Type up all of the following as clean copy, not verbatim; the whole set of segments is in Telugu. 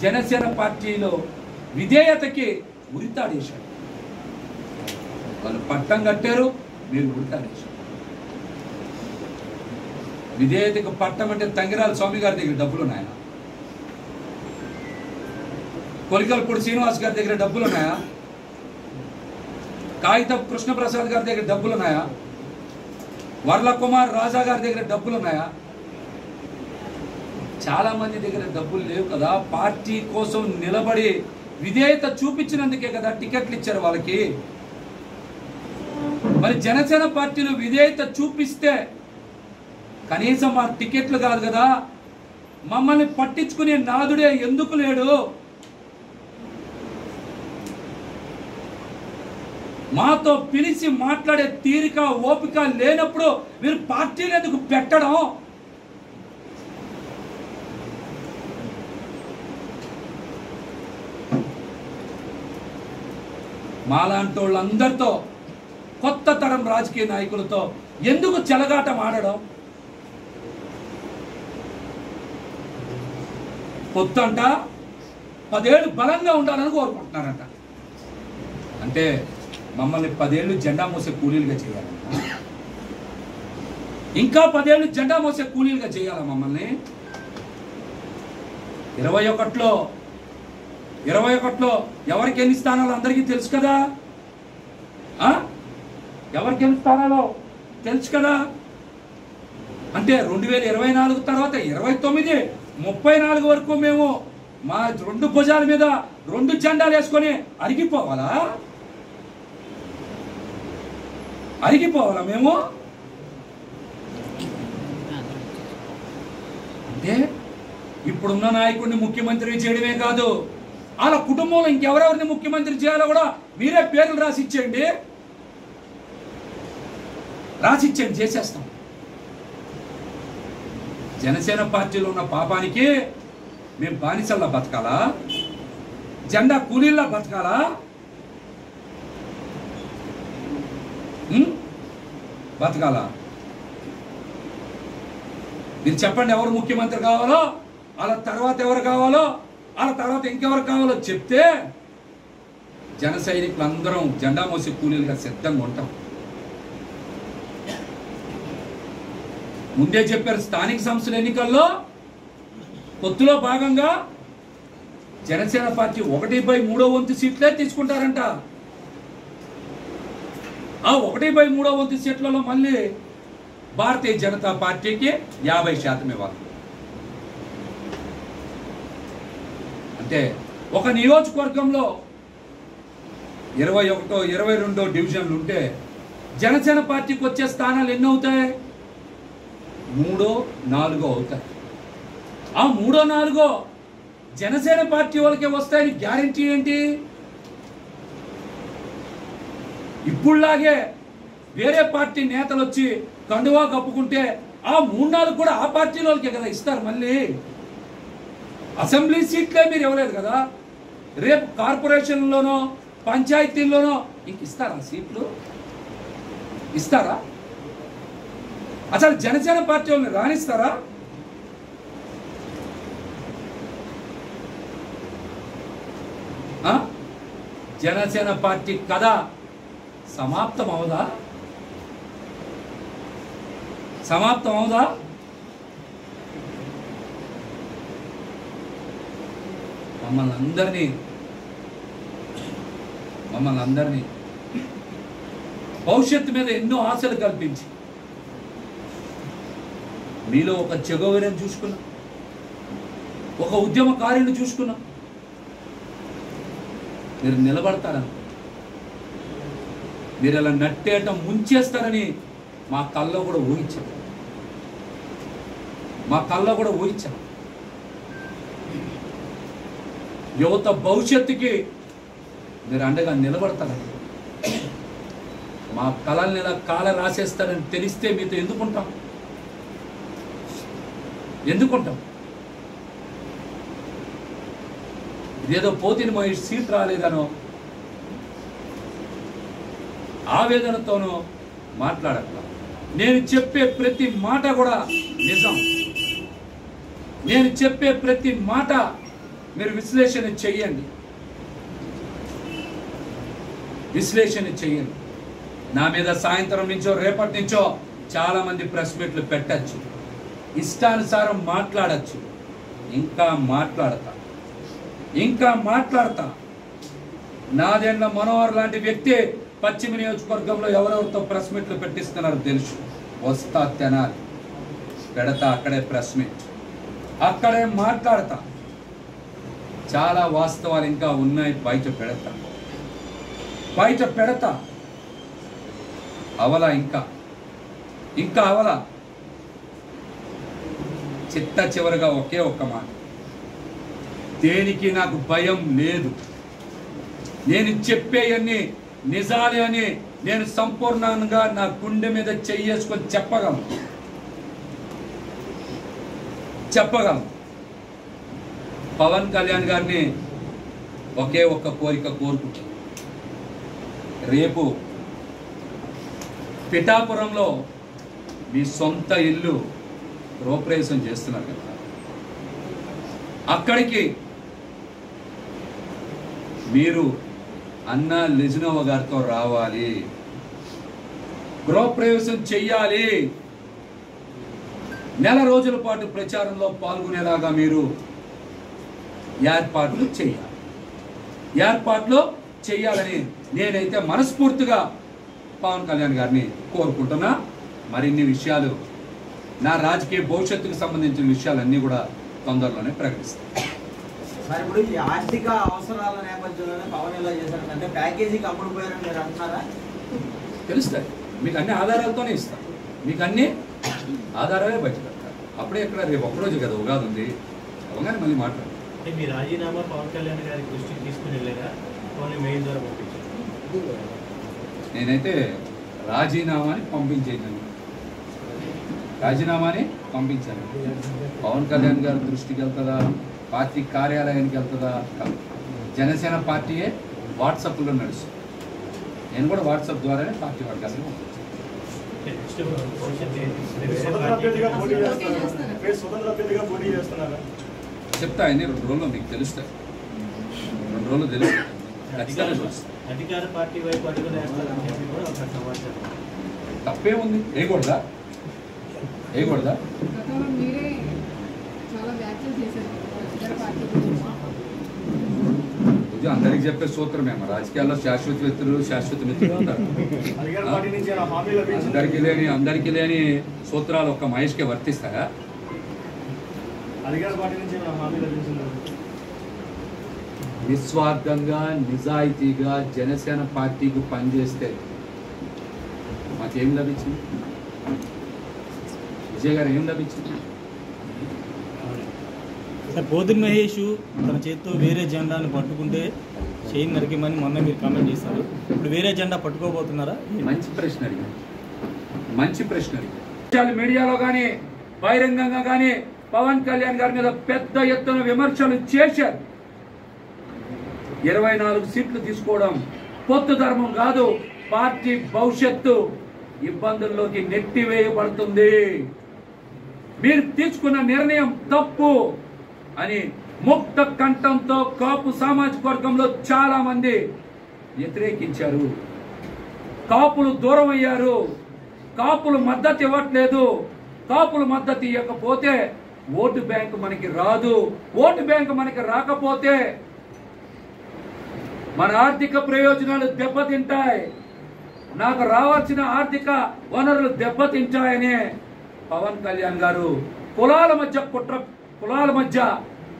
జనసేన పార్టీలో విధేయతకి ఉరితాడేశాడు. వాళ్ళు పట్టం కట్టారు, మీరు ఉరితాడేశారు. విధేయతకు పట్టం అంటే తంగిరాల స్వామి గారి దగ్గర డబ్బులు ఉన్నాయా? కొలికలపూడి శ్రీనివాస్ గారి దగ్గర డబ్బులు ఉన్నాయా? కాగితపు కృష్ణప్రసాద్ గారి దగ్గర డబ్బులు ఉన్నాయా? వర్ల కుమార్ రాజా గారి దగ్గర డబ్బులు ఉన్నాయా? చాలా మంది దగ్గర డబ్బులు లేవు కదా. పార్టీ కోసం నిలబడి విధేయత చూపించినందుకే కదా టికెట్లు ఇచ్చారు వాళ్ళకి. మరి జనసేన పార్టీలో విధేయత చూపిస్తే కనీసం మా టికెట్లు కాదు కదా, మమ్మల్ని పట్టించుకునే నాదుడే ఎందుకు లేడు? మాతో పిలిచి మాట్లాడే తీరిక ఓపిక లేనప్పుడు మీరు పార్టీలు ఎందుకు పెట్టడం? మాలాంటి వాళ్ళందరితో, కొత్త తరం రాజకీయ నాయకులతో ఎందుకు చెలగాటం ఆడడం? పొత్తంట 10 ఏళ్ళు బలంగా ఉండాలని కోరుకుంటున్నారంట. అంటే మమ్మల్ని 10 ఏళ్ళు జెండా మోసే కూలీలుగా చేయాలంట. ఇంకా 10 ఏళ్ళు జెండా మోసే కూలీలుగా చేయాలా మమ్మల్ని? 21లో ఎవరికి ఎన్ని స్థానాలు అందరికీ తెలుసు కదా. ఎవరికి ఎన్ని స్థానాలు తెలుసు కదా. అంటే 2024 తర్వాత 29, 34 వరకు మేము మా 2 భుజాల మీద 2 జెండాలు వేసుకొని అరిగిపోవాలా మేము? అంటే ఇప్పుడున్న నాయకుడిని ముఖ్యమంత్రి చేయడమే కాదు, వాళ్ళ కుటుంబంలో ఇంకెవరెవరిని ముఖ్యమంత్రి చేయాలో కూడా మీరే పేర్లు రాసిచ్చేయండి, చేసేస్తాం. జనసేన పార్టీలో ఉన్న పాపానికి మేము బానిసల్లా బతకాలా? జెండా కూలీల్లా బతకాలా? బతకాలా? మీరు చెప్పండి, ఎవరు ముఖ్యమంత్రి కావాలో, వాళ్ళ తర్వాత ఎవరు కావాలో, వాళ్ళ తర్వాత ఇంకెవరు కావాలో చెప్తే జన సైనికులు అందరం జెండా మోసే కూలీలుగా సిద్ధంగా ఉంటాం. ముందే చెప్పారు, స్థానిక సంస్థల ఎన్నికల్లో పొత్తులో భాగంగా జనసేన పార్టీ 1/3 సీట్లే తీసుకుంటారంట. ఆ 1/3 సీట్లలో మళ్ళీ భారతీయ జనతా పార్టీకి 50% ఇవ్వాలి. అంటే ఒక నియోజకవర్గంలో 21, 22 డివిజన్లు ఉంటే జనసేన పార్టీకి వచ్చే స్థానాలు ఎన్ని అవుతాయి? 3, 4 అవుతాయి. ఆ 3, 4 జనసేన పార్టీ వాళ్ళకే వస్తాయని గ్యారంటీ ఏంటి? ఇప్పుడులాగే వేరే పార్టీ నేతలు వచ్చి కండువా కప్పుకుంటే ఆ 3, 4 కూడా ఆ పార్టీ వాళ్ళకే కదా ఇస్తారు. మళ్ళీ అసెంబ్లీ సీట్లే మీరు ఇవ్వలేదు కదా, రేపు కార్పొరేషన్లోనో పంచాయతీల్లోనో ఇంక ఇస్తారా సీట్లు? ఇస్తారా? అసలు జనసేన పార్టీ వాళ్ళని రాణిస్తారా? జనసేన పార్టీ కథ సమాప్తం అవుదా? మమ్మల్ని అందరినీ భవిష్యత్తు మీద ఎన్నో ఆశలు కల్పించి మీలో ఒక చెగోవెరని చూసుకున్నా, ఒక ఉద్యమకారుని చూసుకున్నా, మీరు నిలబడతారని, మీరు అలా నట్టేట ముంచేస్తారని మా కల్లో కూడా ఊహించాం. యువత భవిష్యత్తుకి మీరు అండగా నిలబడతారని, మా కళల్ని ఇలా కాల రాసేస్తారని తెలిస్తే మీతో ఎందుకుంటాం? ఇదేదో పోతిని మా సీట్ రాలేదనో ఆవేదనతోనో మాట్లాడట్లా. నేను చెప్పే ప్రతి మాట కూడా నిజం. నేను చెప్పే ప్రతి మాట మీరు విశ్లేషణ చెయ్యండి, విశ్లేషణ చెయ్యండి. నా మీద సాయంత్రం నుంచో రేపటి నుంచో చాలా మంది ప్రెస్ మీట్లు పెట్టచ్చు, ఇష్టానుసారం మాట్లాడచ్చు. ఇంకా మాట్లాడతా. నాదెండ్ల మనోహర్ లాంటి వ్యక్తి పశ్చిమ నియోజకవర్గంలో ఎవరెవరితో ప్రెస్ మీట్లు పెట్టిస్తున్నారో తెలుసు. వస్తా తెనాలి పెడతా, అక్కడే ప్రెస్ మీట్, అక్కడే మాట్లాడతా. చాలా వాస్తవాలు ఇంకా ఉన్నాయి, బయట పెడతా. అవలా ఇంకా అవలా. చిట్ట చివరిగా ఒకే ఒక్క మాట, దేనికి నాకు భయం లేదు. నేను చెప్పేయన్నీ నిజాలే అని నేను సంపూర్ణంగా నా గుండె మీద చెయ్యేసుకొని చెప్పగలను. పవన్ కళ్యాణ్ గారిని ఒకే ఒక్క కోరిక కోరుకుంటాను. రేపు పిఠాపురంలో మీ సొంత ఇల్లు గృహప్రవేశం చేస్తున్నారు కదా, అక్కడికి మీరు అన్న లెజినోవా గారితో రావాలి, గృహప్రవేశం చెయ్యాలి. నెల రోజుల పాటు ప్రచారంలో పాల్గొనేలాగా మీరు ఏర్పాట్లు చేయాలని నేనైతే మనస్ఫూర్తిగా పవన్ కళ్యాణ్ గారిని కోరుకుంటున్నా. మరిన్ని విషయాలు, నా రాజకీయ భవిష్యత్తుకు సంబంధించిన విషయాలన్నీ కూడా తొందరలోనే ప్రకటిస్తాను. మరి ఇప్పుడు ఈ ఆర్థిక అవసరాల నేపథ్యంలోనే పవన్ ఎలా చేశారంటే ప్యాకేజీకి అమ్ముడుపోయారని మీరు అంటున్నారా? తెలుస్తాయి, మీకు అన్ని ఆధారాలతోనే ఇస్తాను. మీకు అన్ని ఆధారాలే బయట పెడతారు. అప్పుడే ఎక్కడ రేపు ఒక్కరోజు కదా ఉగాది ఉంది, అవగానే మళ్ళీ మాట్లాడు. మీ రాజీనామా పవన్ కళ్యాణ్ గారి దృష్టికి తీసుకుని వెళ్ళారా, ఓన్లీ మెయిల్ ద్వారా పంపించారు? నేనైతే రాజీనామాని పంపించాను. పవన్ కళ్యాణ్ గారి దృష్టికి వెళ్తుందా, పార్టీ కార్యాలయానికి వెళ్తుందా? జనసేన పార్టీయే వాట్సాప్లో నడుస్తుంది. నేను కూడా వాట్సాప్ ద్వారానే పార్టీ వర్గాలను పంపించాను. చెప్తా అన్ని 2 రోజుల్లో మీకు తెలుస్తాయి. 2 రోజులు తెలుస్తాయి. అధికార పార్టీ వైపు అడుగులు వేస్తారని చెప్పి కూడా ఒక సమాచారం. తప్పే ఉంది, వేయకూడదా? అందరికి చెప్పే సూత్రమేమో, రాజకీయాల్లో శాశ్వత మిత్రులు ఉంటారు. అందరికీ లేని సూత్రాలు ఒక్క మహేష్కే వర్తిస్తాయా? నిస్వార్థంగా నిజాయితీగా జనసేన పార్టీకి పనిచేస్తే మాకేం లభించింది? విజయ్ గారు ఏం లభించింది? పోతిరి మహేష్ తన చేతితో వేరే జెండాను పట్టుకుంటే చేయి నరికేమని మొన్న మీరు కామెంట్ చేశారు. ఇప్పుడు వేరే జెండా పట్టుకోబోతున్నారా? మంచి ప్రశ్న అడిగారు. సోషల్ మీడియాలో కానీ బహిరంగంగా కానీ పవన్ కళ్యాణ్ గారి మీద పెద్ద ఎత్తున విమర్శలు చేశారు. 24 సీట్లు తీసుకోవడం పొత్తు ధర్మం కాదు, పార్టీ భవిష్యత్తు ఇబ్బందుల్లోకి నెట్టివేయబడుతుంది, మీరు తీసుకున్న నిర్ణయం తప్పు అని ముక్త కంఠంతో కాపు సామాజిక వర్గంలో చాలా మంది వ్యతిరేకించారు. కాపులు దూరం అయ్యారు, కాపులు మద్దతు ఇవ్వట్లేదు. కాపులు మద్దతు ఇవ్వకపోతే ఓటు బ్యాంకు మనకి రాదు. ఓటు బ్యాంకు మనకి రాకపోతే మన ఆర్థిక ప్రయోజనాలు దెబ్బతింటాయి, నాకు రావాల్సిన ఆర్థిక వనరులు దెబ్బతింటాయని పవన్ కళ్యాణ్ గారు కులాల మధ్య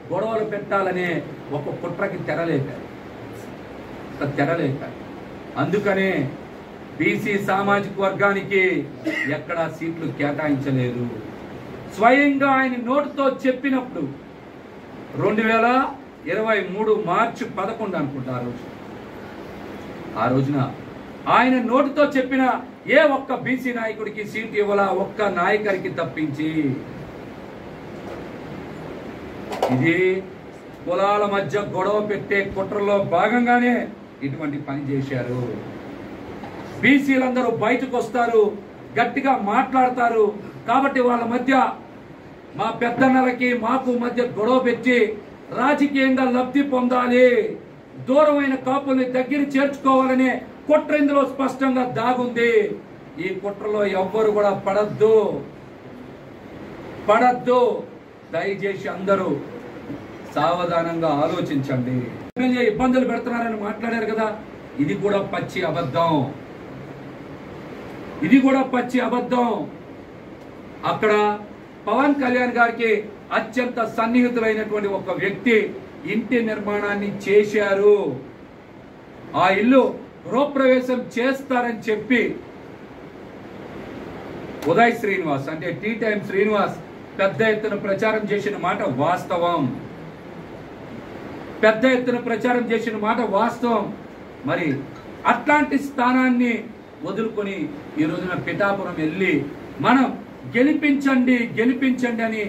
గొడవలు పెట్టాలనే ఒక కుట్రకి తెరలేపారు. అందుకనే బీసీ సామాజిక వర్గానికి ఎక్కడా సీట్లు కేటాయించలేదు. స్వయంగా ఆయన నోటితో చెప్పినప్పుడు 2023 మార్చి 11 అనుకుంటా ఆ రోజున ఆయన నోటితో చెప్పిన ఏ ఒక్క బీసీ నాయకుడికి సీటు ఇవ్వాల, ఒక్క నాయకుడికి తప్పించి. ఇది కులాల మధ్య గొడవ పెట్టే కుట్రలో భాగంగానే ఇటువంటి పని చేశారు. బీసీలందరూ బయటకు వస్తారు, గట్టిగా మాట్లాడతారు. కాబట్టి వాళ్ళ మధ్య మా పెద్దన్నలకి మాకు మధ్య గొడవ పెట్టి రాజకీయంగా లబ్ధి పొందాలి, దూరమైన కాపుల్ని దగ్గర చేర్చుకోవాలనే కుట్ర ఇందులో స్పష్టంగా దాగుంది. ఈ కుట్రలో ఎవ్వరు కూడా పడద్దు. దయచేసి అందరూ సావధానంగా ఆలోచించండి. ఇబ్బందులు పెడుతున్నారని మాట్లాడారు కదా, ఇది కూడా పచ్చి అబద్ధం. అక్కడ పవన్ కళ్యాణ్ గారికి అత్యంత సన్నిహితులైనటువంటి ఒక వ్యక్తి ఇంటి నిర్మాణాన్ని చేశారు. ఆ ఇల్లు గృహప్రవేశం చేస్తారని చెప్పి ఉదయ్ శ్రీనివాస్ అంటే టీ టైమ్ శ్రీనివాస్ పెద్ద ఎత్తున ప్రచారం చేసిన మాట వాస్తవం. మరి అట్లాంటి స్థానాన్ని వదులుకొని ఈ రోజున పిఠాపురం వెళ్ళి మనం గెలిపించండి అని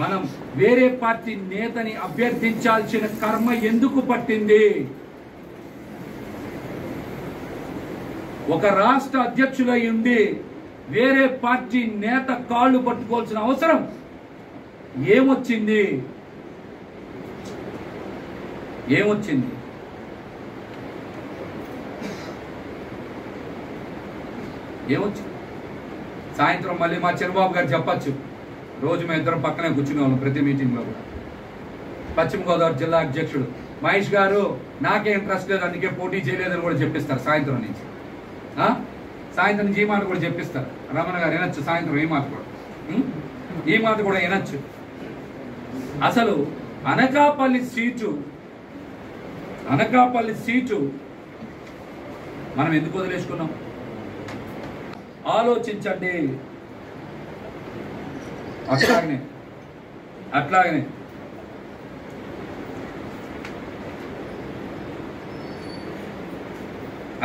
మనం వేరే పార్టీ నేతని అభ్యర్థించాల్సిన కర్మ ఎందుకు పట్టింది? ఒక రాష్ట్ర అధ్యక్షులై ఉండి వేరే పార్టీ నేత కాళ్ళు పట్టుకోవాల్సిన అవసరం ఏమొచ్చింది? సాయంత్రం మళ్ళీ మా చంద్రబాబు గారు చెప్పచ్చు, రోజు మేము ఇద్దరం పక్కనే కూర్చునే వాళ్ళం ప్రతి మీటింగ్లో కూడా. పశ్చిమ గోదావరి జిల్లా అధ్యక్షుడు మహేష్ గారు నాకే ఇంట్రెస్ట్ లేదు అందుకే పోటీ చేయలేదని కూడా చెప్పిస్తారు. సాయంత్రం నుంచి ఈ మాట కూడా చెప్పిస్తారు. రమణ గారు వినొచ్చు, సాయంత్రం ఈ మాట కూడా వినొచ్చు. అసలు అనకాపల్లి సీటు మనం ఎందుకు వదిలేసుకున్నాం? ఆలోచించండి.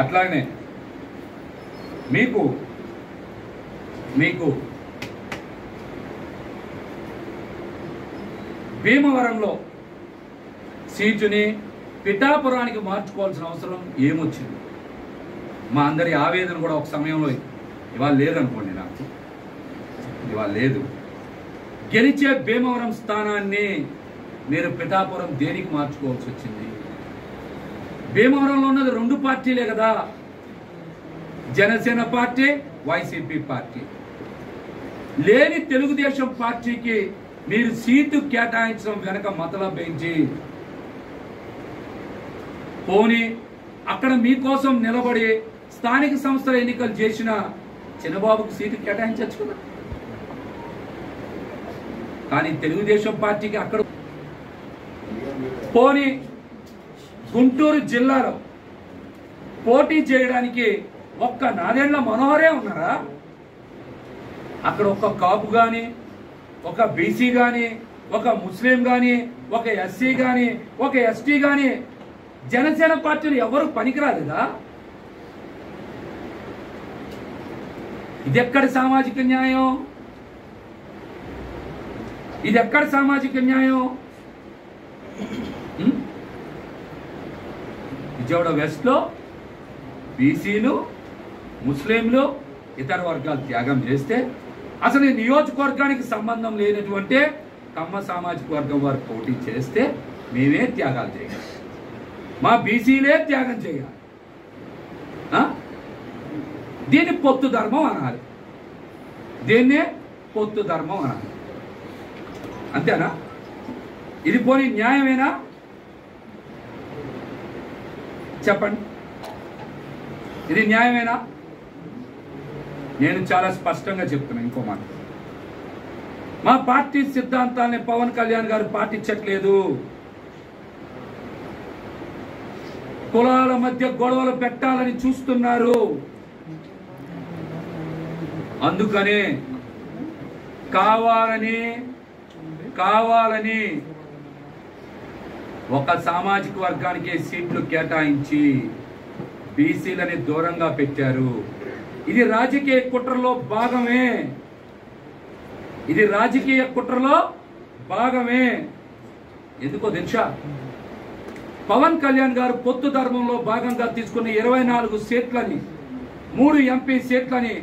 అట్లాగనే మీకు భీమవరంలో సీటుని పిఠాపురానికి మార్చుకోవాల్సిన అవసరం ఏమొచ్చింది? మా అందరి ఆవేదన కూడా ఒక సమయంలో ఇవాళ లేదనుకోండి, నాకు ఇవాళ లేదు. గెలిచే భీమవరం స్థానాన్ని మీరు పిఠాపురం దేనికి మార్చుకోవాల్సి వచ్చింది? భీమవరంలో ఉన్నది 2 పార్టీలే కదా, జనసేన పార్టీ, వైసీపీ పార్టీ. లేని తెలుగుదేశం పార్టీకి మీరు సీటు కేటాయించడం వెనక మతలబ్ ఏంటి? పోనీ అక్కడ మీకోసం నిలబడి స్థానిక సంస్థల ఎన్నికలు చేసిన చంద్రబాబుకు సీటు కేటాయించచ్చు కదా. కానీ తెలుగుదేశం పార్టీకి అక్కడ పోనీ గుంటూరు జిల్లాలో పోటీ చేయడానికి ఒక్క నాదేళ్ల మనోహరే ఉన్నారా? అక్కడ ఒక కాపు గాని, ఒక బీసీ గాని, ఒక ముస్లిం గాని, ఒక ఎస్సీ గాని, ఒక ఎస్టీ గాని జనసేన పార్టీలు ఎవరు పనికిరాలేదా? ఇది ఎక్కడి సామాజిక న్యాయం? విజయవాడ వెస్ట్ లో బీసీలు, ముస్లింలు, ఇతర వర్గాలు త్యాగం చేస్తే అసలు ఈ నియోజకవర్గానికి సంబంధం లేనటువంటి కమ్మ సామాజిక వర్గం వారు పోటీ చేస్తే మేమే త్యాగాలు చేయాలి, మా బీసీలే త్యాగం చేయాలి. దీన్ని పొత్తు ధర్మం అనాలి, అంతేనా? ఇది పోనీ న్యాయమేనా? చెప్పండి, ఇది న్యాయమేనా? నేను చాలా స్పష్టంగా చెప్తున్నా. ఇంకో మాట, మా పార్టీ సిద్ధాంతాన్ని పవన్ కళ్యాణ్ గారు పాటించట్లేదు. కులాల మధ్య గొడవలు పెట్టాలని చూస్తున్నారు. అందుకనే కావాలని ఒక సామాజిక వర్గానికి సీట్లు కేటాయించి బీసీలని దూరంగా పెట్టారు. ఇది రాజకీయ కుట్రలో భాగమే. ఎందుకో తెలుసా? పవన్ కళ్యాణ్ గారు పొత్తు ధర్మంలో భాగంగా తీసుకున్న 24 సీట్లని, 3 ఎంపీ సీట్లని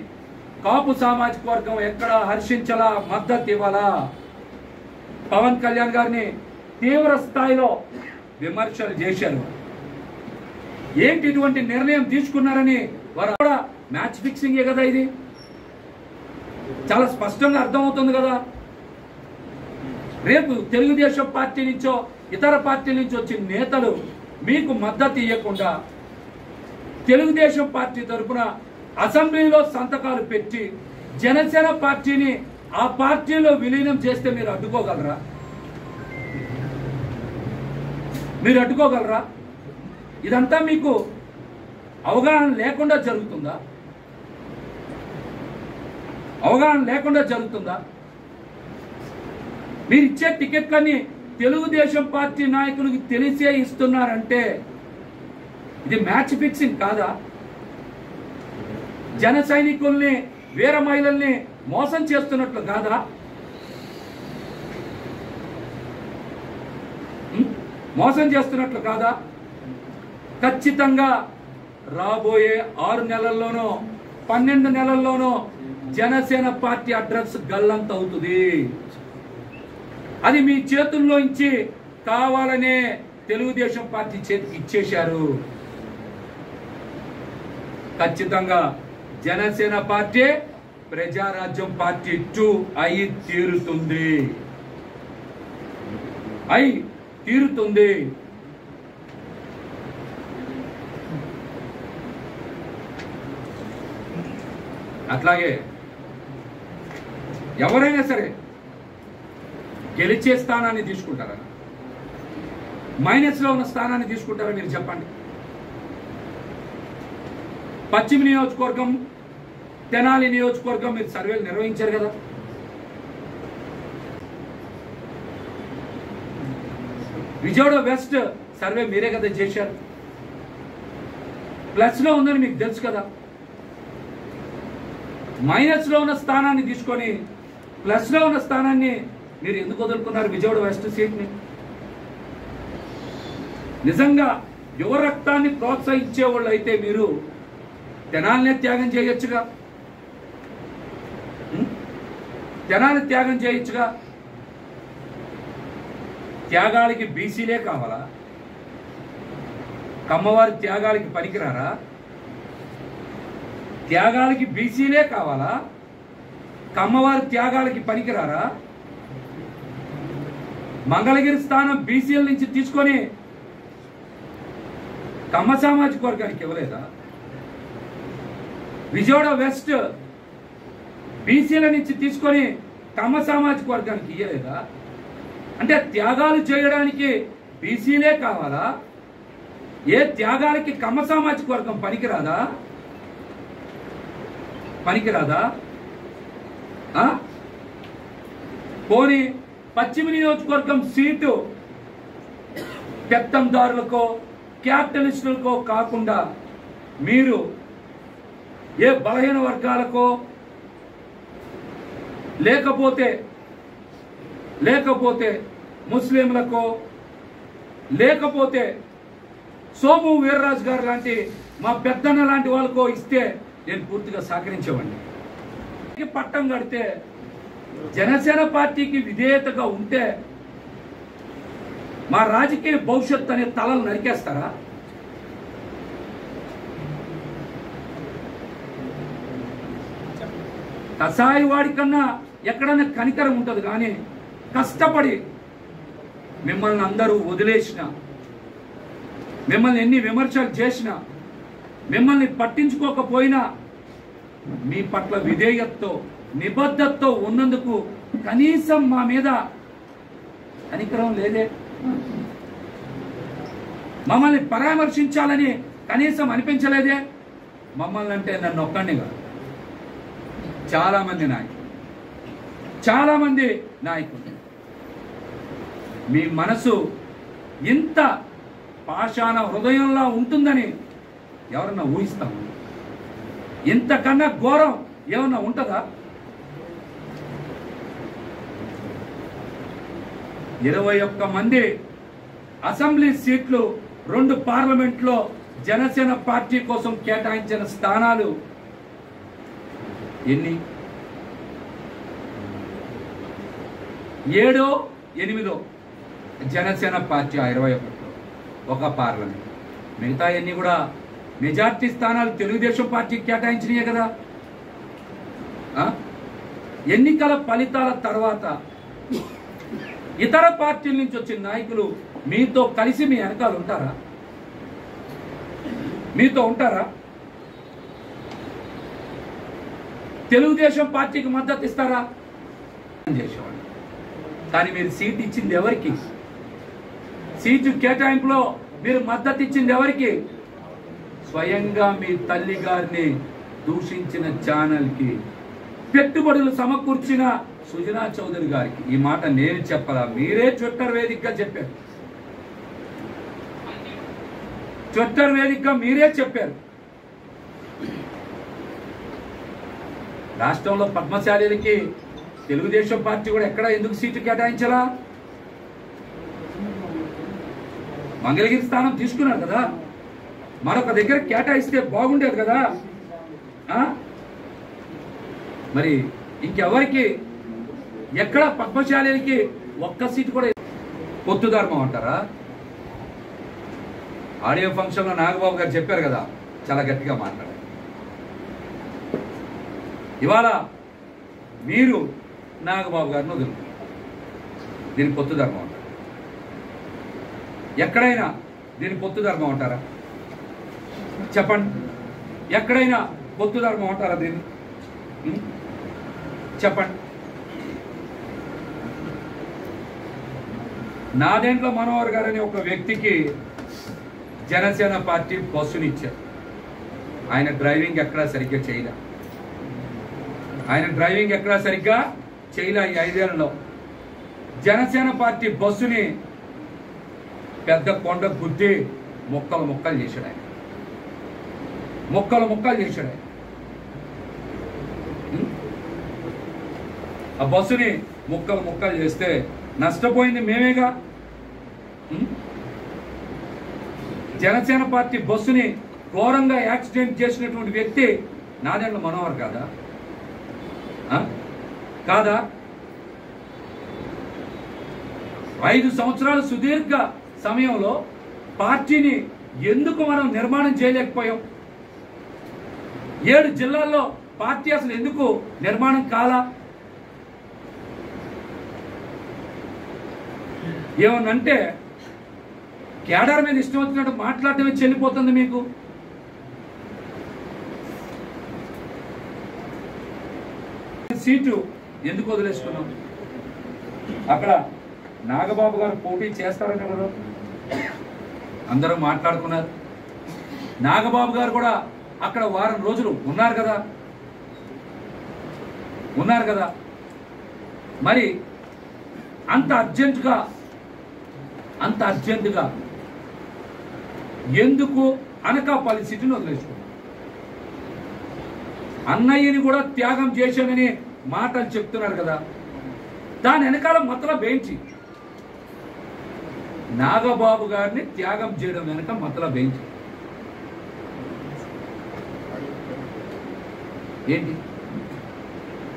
కాపు సామాజిక వర్గం ఎక్కడ హర్షించాలా, మద్దతు ఇవ్వాలా? పవన్ కళ్యాణ్ గారిని తీవ్ర స్థాయిలో విమర్శలు చేశారు. ఏంటి ఇటువంటి నిర్ణయం తీసుకున్నారని వారు కూడా మ్యాచ్ ఫిక్సింగే కదా, ఇది చాలా స్పష్టంగా అర్థమవుతుంది కదా. రేపు తెలుగుదేశం పార్టీ నుంచో ఇతర పార్టీల నుంచి వచ్చిన నేతలు మీకు మద్దతు ఇవ్వకుండా తెలుగుదేశం పార్టీ తరఫున అసెంబ్లీలో సంతకాలు పెట్టి జనసేన పార్టీని ఆ పార్టీలో విలీనం చేస్తే మీరు అడ్డుకోగలరా? మీరు అడ్డుకోగలరా? ఇదంతా మీకు అవగాహన లేకుండా జరుగుతుందా? అవగాహన లేకుండా జరుగుతుందా? మీరు ఇచ్చే టికెట్లన్నీ తెలుగుదేశం పార్టీ నాయకులకు తెలిసే ఇస్తున్నారంటే ఇది మ్యాచ్ ఫిక్సింగ్ కాదా? జన సైనికుల్ని వీర మహిళల్ని మోసం చేస్తున్నట్లు కాదా? మోసం చేస్తున్నట్లు కాదా? ఖచ్చితంగా రాబోయే 6 నెలల్లోనో 12 నెలల్లోనో జనసేన పార్టీ అడ్రస్ గల్లంత అవుతుంది. అది మీ చేతుల్లో నుంచి కావాలనే తెలుగుదేశం పార్టీ చేతికి ఇచ్చేశారు. ఖచ్చితంగా జనసేన పార్టీ ప్రజారాజ్యం పార్టీ 2 అయి తీరుతుంది. అట్లాగే ఎవరైనా సరే గెలిచే స్థానాన్ని తీసుకుంటారా, మైనస్ లో ఉన్న స్థానాన్ని తీసుకుంటారా? మీరు చెప్పండి. పశ్చిమ నియోజకవర్గం, తెనాలి నియోజకవర్గం మీరు సర్వేలు నిర్వహించారు కదా. విజయవాడ వెస్ట్ సర్వే మీరే కదా చేశారు. ప్లస్ లో ఉందని మీకు తెలుసు కదా. మైనస్ లో ఉన్న స్థానాన్ని తీసుకొని ప్లస్ లో ఉన్న స్థానాన్ని మీరు ఎందుకు వదులుకున్నారు విజయవాడ వెస్ట్ సీట్ని? నిజంగా యువ రక్తాన్ని ప్రోత్సహించే వాళ్ళు అయితే మీరు తెనాలినే త్యాగం చేయొచ్చుగా, తెనాలి త్యాగం చేయొచ్చుగా. త్యాగాలకి బీసీలే కావాలా? కమ్మవారి త్యాగాలకి పనికిరారా? త్యాగాలకి బీసీలే కావాలా? కమ్మవారి త్యాగాలకి పనికిరారా? మంగళగిరి స్థానం బీసీల నుంచి తీసుకొని కమ్మ సామాజిక వర్గానికి ఇవ్వలేదా? విజయవాడ వెస్ట్ బీసీల నుంచి తీసుకొని కమ్మ సామాజిక వర్గానికి ఇవ్వలేదా? అంటే త్యాగాలు చేయడానికి బీసీలే కావాలా? ఏ త్యాగాలకి కమ్మ సామాజిక వర్గం పనికిరాదా? పోనీ పశ్చిమ నియోజకవర్గం సీటు పెత్తందారులకో క్యాపిటలిస్టులకో కాకుండా మీరు ఏ బలహీన వర్గాలకో లేకపోతే ముస్లింలకో లేకపోతే సోము వీర్రాజు గారు లాంటి మా పెద్దన్న లాంటి వాళ్ళకో ఇస్తే నేను పూర్తిగా సహకరించేవాడిని. పట్టం కడితే జనసేన పార్టీకి విధేయతగా ఉంటే మా రాజకీయ భవిష్యత్తు అనే తలలు నరికేస్తారా? కసాయి వాడి కన్నా ఎక్కడైనా కనికరం ఉంటుంది, కానీ కష్టపడి మిమ్మల్ని అందరూ వదిలేసిన, మిమ్మల్ని ఎన్ని విమర్శలు చేసినా, మిమ్మల్ని పట్టించుకోకపోయినా మీ పట్ల విధేయతతో నిబద్ధతతో ఉన్నందుకు కనీసం మా మీద కనికరం లేదే. మమ్మల్ని పరామర్శించాలని కనీసం అనిపించలేదే. మమ్మల్ని అంటే నన్ను ఒక్కడినిగా చాలా మంది నాయకులు మీ మనసు ఇంత పాషాణ హృదయంలా ఉంటుందని ఎవరన్నా ఊహిస్తాము? ఇంతకన్నా ఘోరం ఏమన్నా ఉంటుందా? 21 మంది అసెంబ్లీ సీట్లు 2 పార్లమెంట్లో జనసేన పార్టీ కోసం కేటాయించిన స్థానాలు ఎన్ని? 7, 8 జనసేన పార్టీ 21లో ఒక పార్లమెంట్, మిగతా అన్నీ కూడా మెజార్టీ స్థానాలు తెలుగుదేశం పార్టీకి కేటాయించినాయే కదా. ఎన్నికల ఫలితాల తర్వాత ఇతర పార్టీల నుంచి వచ్చిన నాయకులు మీతో కలిసి మీ వెనకాల ఉంటారా? మీతో ఉంటారా? తెలుగుదేశం పార్టీకి మద్దతు ఇస్తారా? చేసేవాళ్ళు. కానీ మీరు సీట్ ఇచ్చింది ఎవరికి? సీటు కేటాయింపులో మీరు మద్దతు ఇచ్చింది ఎవరికి? స్వయంగా మీ తల్లి గారిని దూషించిన ఛానల్కి, పెట్టుబడులు సమకూర్చిన సుజనా చౌదరి గారికి. ఈ మాట నేను చెప్పరా, మీరే ట్విట్టర్ వేదికగా చెప్పారు. ట్విట్టర్ వేదికగా మీరే చెప్పారు. రాష్ట్రంలో పద్మశాలీలకి తెలుగుదేశం పార్టీ కూడా ఎక్కడ ఎందుకు సీటు కేటాయించాలా? మంగళగిరి స్థానం తీసుకున్నారు కదా, మరొక దగ్గర కేటాయిస్తే బాగుండేది కదా. మరి ఇంకెవరికి ఎక్కడ పద్మశాలీలకి ఒక్క సీటు కూడా? పొత్తు ధర్మం అంటారా? ఆడియో ఫంక్షన్లో నాగబాబు గారు చెప్పారు కదా, చాలా గట్టిగా మాట్లాడారు. ఇవాళ మీరు నాగబాబు గారిని వదులుకున్నారు. దీని పొత్తు ధర్మం అంటారు? ఎక్కడైనా దీని పొత్తు ధర్మం అంటారా? చెప్పండి, ఎక్కడైనా పొత్తు ధర్మం అంటారా దీన్ని? చెప్పండి. నాదెండ్ల మనోహర్ గారు అనే ఒక వ్యక్తికి జనసేన పార్టీ బస్సునిచ్చారు. ఆయన డ్రైవింగ్ ఎక్కడా సరిగ్గా చేయలే. ఈ 5 ఏళ్లలో జనసేన పార్టీ బస్సుని పెద్ద కొండ గుద్ది ముక్కలు చేశాడు. ఆయన ముక్కలు చేశాడు. ఆ బస్సుని ముక్కలు చేస్తే నష్టపోయింది మేమేగా. జనసేన పార్టీ బస్సుని ఘోరంగా యాక్సిడెంట్ చేసినటువంటి వ్యక్తి నాదెండ్ల మనోహర్ కాదా? కాదా? 5 సంవత్సరాల సుదీర్ఘ సమయంలో పార్టీని ఎందుకు మనం నిర్మాణం చేయలేకపోయాం? 7 జిల్లాల్లో పార్టీ అసలు ఎందుకు నిర్మాణం కాలా? ఏమనంటే కేడర్ మీద ఇష్టం వచ్చినట్టు మాట్లాడటమే చెల్లిపోతుంది మీకు. సీటు ఎందుకు వదిలేసుకున్నాం? అక్కడ నాగబాబు గారు పోటీ చేస్తారని కదా అందరూ మాట్లాడుకున్నారు. నాగబాబు గారు కూడా అక్కడ వారం రోజులు ఉన్నారు కదా. మరి అంత అర్జెంటుగా ఎందుకు అనకాపల్లి సీటును వదిలేసుకున్నాం? అన్నయ్యని కూడా త్యాగం చేశానని మాటలు చెప్తున్నారు కదా, దాని వెనకాల మతలబ్ ఏంటి? నాగబాబు గారిని త్యాగం చేయడం వెనక మతలబ్ ఏంటి?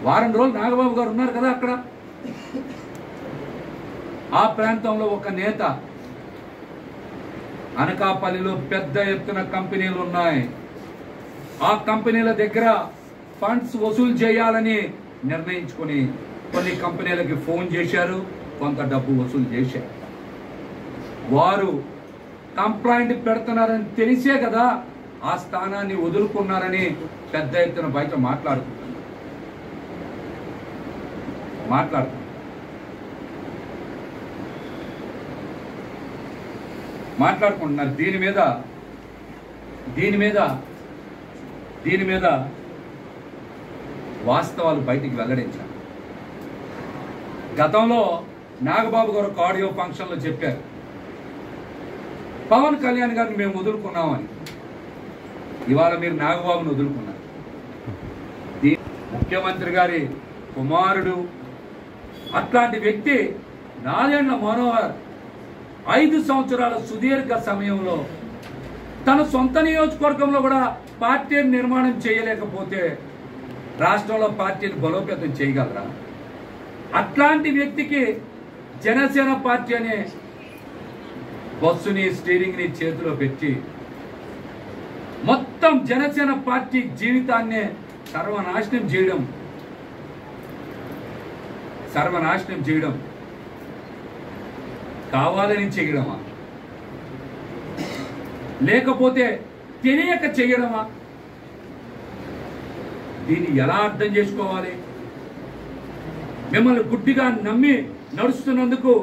వారం రోజులు నాగబాబు గారు ఉన్నారు కదా అక్కడ. ఆ ప్రాంతంలో ఒక నేత, అనకాపల్లిలో పెద్ద ఎత్తున కంపెనీలు ఉన్నాయి, ఆ కంపెనీల దగ్గర ఫండ్స్ వసూలు చేయాలని నిర్ణయించుకొని కొన్ని కంపెనీలకి ఫోన్ చేశారు, కొంత డబ్బు వసూలు చేశారు. వారు కంప్లైంట్ పెడుతున్నారని తెలిసే కదా ఆ స్థానాన్ని వదులుకున్నారని పెద్ద ఎత్తున బయట మాట్లాడుకుంటున్నారు. దీని మీద వాస్తవాలు బయటికి వెల్లడించారు. గతంలో నాగబాబు గారు ఒక ఆడియో ఫంక్షన్లో చెప్పారు, పవన్ కళ్యాణ్ గారిని మేము వదులుకున్నామని. ఇవాళ మీరు నాగబాబుని వదులుకున్నారు. ముఖ్యమంత్రి గారి కుమారుడు అట్లాంటి వ్యక్తి నాదెండ్ల మనోహర్ 5 సంవత్సరాల సుదీర్ఘ సమయంలో తన సొంత నియోజకవర్గంలో కూడా పార్టీని నిర్మాణం చేయలేకపోతే రాష్ట్రంలో పార్టీని బలోపేతం చేయగలరా? అట్లాంటి వ్యక్తికి జనసేన పార్టీ అనే బస్సుని స్టీరింగ్ని చేతిలో పెట్టి మొత్తం జనసేన పార్టీ జీవితాన్నే సర్వనాశనం చేయడం కావాలని చేయడమా, లేకపోతే తెలియక చేయడమా? దీన్ని ఎలా అర్థం చేసుకోవాలి? మిమ్మల్ని గుడ్డిగా నమ్మి నడుస్తున్నందుకు,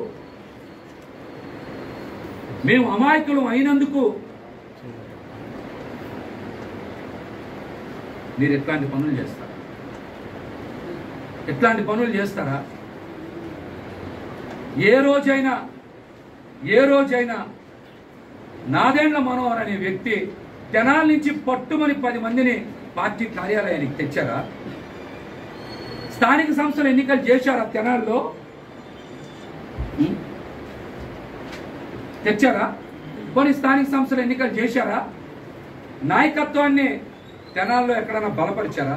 మేము అమాయకులు అయినందుకు మీరు ఎట్లాంటి పనులు చేస్తారా? ఏ రోజైనా నాదెండ్ల మనోహర్ అనే వ్యక్తి తెనాలి నుంచి పట్టుమని 10 మందిని పార్టీ కార్యాలయానికి తెచ్చారా? స్థానిక సంస్థల ఎన్నికలు చేశారా? తెనాల్లో తెచ్చారా? కొన్ని స్థానిక సంస్థల ఎన్నికలు చేశారా? నాయకత్వాన్ని తెనాల్లో ఎక్కడైనా బలపరిచారా?